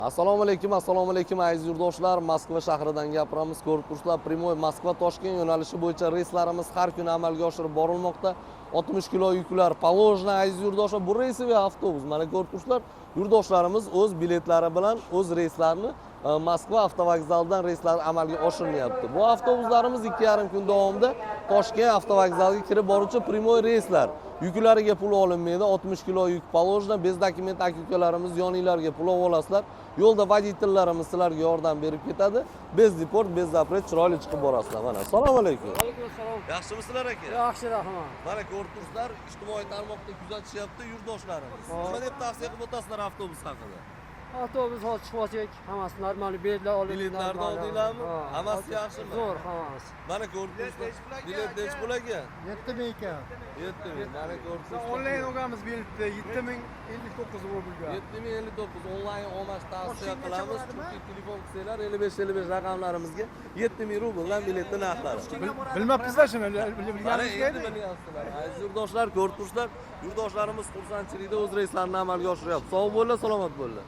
Assalomu alaykum aziz yurtdoshlar. Moskva shahridan gapiramiz. Ko'rib turibsizlar, Primoy Moskva-Toshkent yo'nalishi bo'yicha reyslarimiz har kuni amalga oshirib borilmoqda. 60 kilo yuklar poложено aziz yurtdoshlar. Bu reysiy avtobus. Mana ko'rib turibsizlar, yurtdoshlarimiz o'z biletlari bilan o'z reyslarini Moskva avtovokzalidan reyslar amalga oshiryapti. Bu avtobuslarimiz 2,5 kun davomida Toshkent avtovokzaliga kirib boruvchi Primoy reyslar. Yuklariga pul olinmaydi. 60 kilo yuk poложено. Bez dokument aka-ukalarimiz yoninglarga pul olasizlar. Yo'lda voditellarimiz sizlarga yordam berib ketadi. Bez deport, bez zapret chiroyli chiqib borasizlar. Mana. Assalomu alaykum. Alaykum assalom. Yaxshimisizlar aka? Yaxshi, rahmat. Mana ko'rib turibsizlar, ijtimoiy tarmoqda kuzatishyapti yurtdoshlarimiz. Nima deb tavsiya qilib o'tasizlar avtobus haqida? Avtobus hozir chiqmoqchi, hammasi normal biletlar olib. Biletlarni oldinglarmi? Hammasi yaxshimi? Zo'r, hammasi. Mana ko'rib turibsizlar. Bilet necha pul aka? 7000 ekan. 7000. Mana ko'rib turibsizlar. Onlayn olganmiz biletni 7059 rublga. 7059 onlayn olmash tavsiya qilamiz. Chunki telefon qilsanglar 55 raqamlarimizga 7000 rubldan biletni narxlari. Bilmabsizlar shuni, Mana bilganingiz endi bilyapsizlar. Aziz yurtdoshlar, ko'rib turibsizlar, yurtdoshlarimiz xursandchilikda o'z reyslarini amalga oshiryapti. Sog' bo'linglar, salomat bo'linglar.